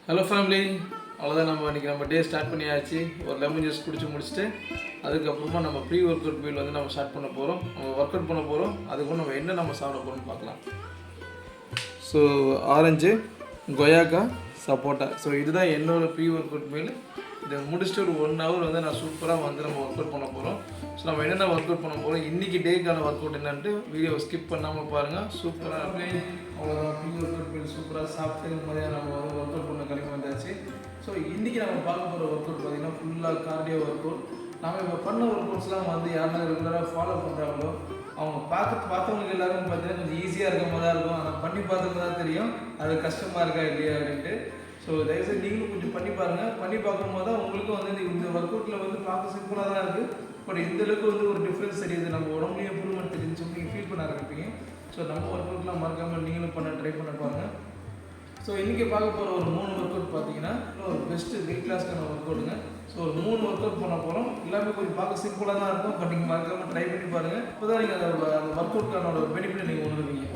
Hello family, அவ்வளோதான். நம்ம day start பண்ணியாச்சு. ஒரு லெமன் ஜூஸ் குடிச்சு முடிச்சுட்டு அதுக்கப்புறமா நம்ம ப்ரீ ஒர்க் அவுட் மீல் வந்து நம்ம ஸ்டார்ட் பண்ண போகிறோம். நம்ம ஒர்க் அவுட் பண்ண போகிறோம். அதுக்கப்புறம் நம்ம சாப்பிட போகிறோம்னு பார்க்கலாம். ஸோ ஆரஞ்சு, கொயாக்கா, சப்போட்டா. ஸோ இதுதான் என்னோடய ப்ரீ ஒர்க் அவுட் மீல். இதை முடிச்சுட்டு ஒரு 1 hour வந்து நான் சூப்பராக வந்து நம்ம ஒர்க் அவுட் பண்ண போகிறோம். ஸோ நம்ம என்னென்ன ஒர்க் அவுட் பண்ண போகிறோம், இன்றைக்கி டேக்கான ஒர்க் அவுட் என்னன்ட்டு வீடியோவை ஸ்கிப் பண்ணாமல் பாருங்கள். சூப்பராக அவ்வளோதான். ப்ரீ ஒர்க் அவுட் மீல் சூப்பராக சாப்பிட்டு மதியம் நம்ம வந்து ஒர்க் அவுட் பண்ண கிளம்பி வந்தாச்சு. ஸோ இன்றைக்கி நம்ம பார்க்க போகிற ஒர்க் அவுட் பார்த்திங்கன்னா ஃபுல்லாக கார்டியோ ஒர்க் அவுட். நம்ம இப்போ பண்ண ஒர்க் அவுட்ஸ்லாம் வந்து யாரெல்லாம் ரெகுலராக ஃபாலோ பண்ணுறாங்களோ அவங்க பார்த்தவங்களுக்கு எல்லாருக்கும் பார்த்தீங்கன்னா கொஞ்சம் ஈஸியாக இருக்க மாதிரி தான் இருக்கும். ஆனால் பண்ணி பார்த்தவங்க தான் தெரியும் அது கஷ்டமாக இருக்கா இல்லையா அப்படின்ட்டு. ஸோ தயவுசெய்து நீங்களும் கொஞ்சம் பண்ணி பாருங்கள். பண்ணி பார்க்கும்போது தான் உங்களுக்கும் வந்து இந்த ஒர்க் அவுட்டில் வந்து பார்க்க சிம்பிளாக தான் இருக்குது. பட் இந்தளவுக்கு வந்து ஒரு டிஃப்ரென்ஸ் தெரியுது, நம்ம உடம்புலேயே இம்ப்ரூவ்மெண்ட் தெரியுதுன்னு சொல்லி நீங்கள் ஃபீல் பண்ண ஆரம்பிப்பீங்க. ஸோ நம்ம ஒர்க் அவுட்லாம் மறக்காமல் நீங்களும் ட்ரை பண்ண பாருங்கள். ஸோ இன்றைக்கி பார்க்க போகிற ஒரு 3 ஒர்க் அவுட் பார்த்தீங்கன்னா ஒரு பெஸ்ட்டு வெயிட் லாஸ்க்கான ஒர்க் அவுட்டுங்க. ஸோ ஒரு 3 ஒர்க் அவுட் பண்ண போகிறோம். எல்லாமே கொஞ்சம் பார்க்க சிம்பிளாக தான் இருக்கும். பட் நீங்கள் மறக்காமல் ட்ரை பண்ணி பாருங்கள். இப்போ தான் நீங்கள் அந்த ஒர்க் அவுட்க்கான ஒரு பெனிஃபிட் நீங்கள் உணர்வீங்க.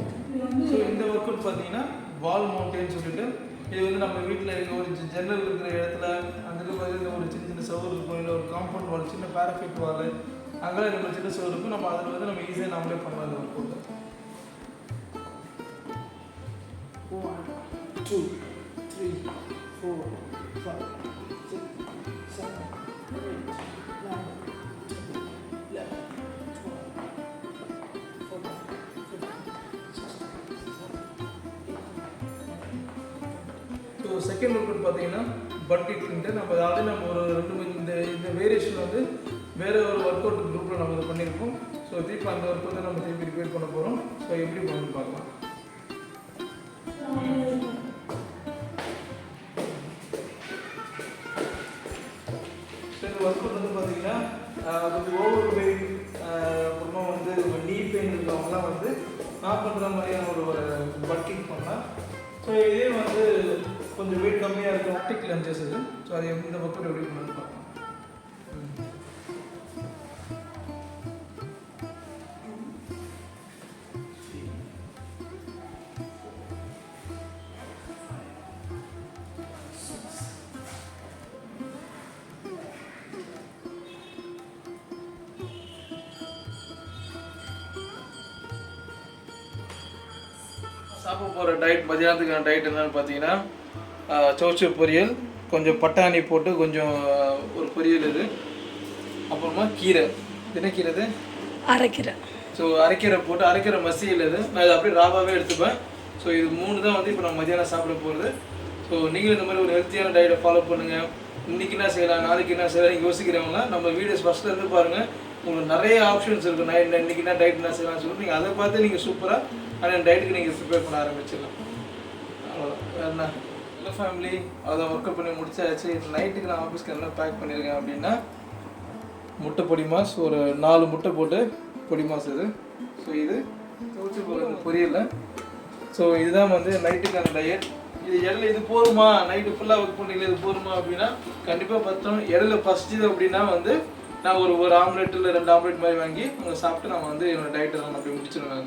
ஸோ இந்த ஒர்க் அவுட் பார்த்தீங்கன்னா வால் மவுண்டேன்னு சொல்லிட்டு, இது வந்து நம்ம வீட்டில் இருக்க ஒரு ஜன்னல் இருக்கிற இடத்துல அதுக்கு பதில் ஒரு சின்ன சின்ன சவுர் இருக்கும், இல்லை ஒரு காம்பவுண்ட் வால், சின்ன பேராஃபிட் வால், அங்கே நம்ம சின்ன சவுர் இருக்கும். நம்ம அதில் வந்து நம்ம ஈஸியாக நம்மளே பண்ணலாம் இந்த work out. 1 2 3 4 5 6 7 8 9 10 11 12 13 14 15 16 17 18 19. So second work out பார்த்தீங்கன்னா பட் கிக்ன்ட்டு நம்ம ஆல்ரெடி நம்ம ஒரு 2 இந்த வேரியேஷன் வந்து வேறு ஒரு ஒர்க் அவுட் குரூப்பில் நம்ம இதை பண்ணியிருக்கோம். ஸோ திருப்பி அந்த ஒர்க் வந்து நம்ம திருப்பி ரிப்பீட் பண்ண போகிறோம். ஸோ எப்படி பண்ணணும்னு பார்க்கலாம். ஒர்க் அவுட் வந்து பார்த்தீங்கன்னா கொஞ்சம் ஓவர் வெயிட், அப்புறமா வந்து நீ பெயின் இருக்கிறவங்களாம் வந்து நான் பண்ணுற மாதிரியான ஒரு பட் கிக் பண்ணலாம். ஸோ இதே வந்து கொஞ்சம் வெயிட் கம்மியாக இருக்கும் ஆக்டிக் லஞ்சஸ் இது. ஸோ அது இந்த ஒர்க் அவுட் எப்படி பண்ணணும்னு பார்க்கலாம். சாப்பிட போகிற டயட், மதியானத்துக்கான டயட் என்னென்னு பார்த்தீங்கன்னா சௌச்சூ பொரியல், கொஞ்சம் பட்டாணி போட்டு கொஞ்சம் ஒரு பொரியல் இது, அப்புறமா கீரை. என்ன கீரை இது? அரைக்கீரை. ஸோ அரைக்கீரை போட்டு அரைக்கீரை மசியல் இது. நான் இதை அப்படியே ராவாகவே எடுத்துப்பேன். ஸோ இது 3 தான் வந்து இப்போ நம்ம மதியானம் சாப்பிட போகிறது. ஸோ நீங்களும் இந்த மாதிரி ஒரு ஹெல்த்தியான டயட்டை ஃபாலோ பண்ணுங்கள். இன்றைக்கி என்ன செய்யலாம், நாளைக்கு என்ன செய்யலாம் நீங்கள் யோசிக்கிறவங்களாம் நம்ம வீடியோஸ் ஃபஸ்ட்லேருந்து பாருங்கள். உங்களுக்கு நிறைய ஆப்ஷன்ஸ் இருக்குது. நான் இன்றைக்கி என்ன டயட் என்ன செய்யலாம்னு சொல்லிட்டு நீங்கள் அதை பார்த்து நீங்கள் சூப்பராக ஆனால் டயட்டுக்கு நீங்கள் ப்ரிப்பேர் பண்ண ஆரம்பிச்சிடலாம். அவ்வளோதான். என்ன இல்லை ஃபேமிலி, அதை ஒர்க் அவுட் பண்ணி முடிச்சாச்சு. நைட்டுக்கு நான் ஆஃபீஸ்க்கு என்ன பேக் பண்ணியிருக்கேன் அப்படின்னா முட்டை பொடி மாஸ், ஒரு 4 முட்டை போட்டு பொடி மாஸ் இது. ஸோ இது தோச்சு போகிறது பொரியல. ஸோ இதுதான் வந்து நைட்டுக்கான டயட். இது போதுமா, நைட்டு ஃபுல்லாக ஒர்க் பண்ணிக்கல இது போதுமா அப்படின்னா கண்டிப்பாக பற்றும். இடையில பசிச்சுது அப்படின்னா வந்து நான் ஒரு ஆம்லெட் இல்லை 2 ஆம்லெட் மாதிரி வாங்கி அங்கே சாப்பிட்டு நான் வந்து என்னோடய டயட்டை நான் அப்படி முடிச்சிடுவேன்.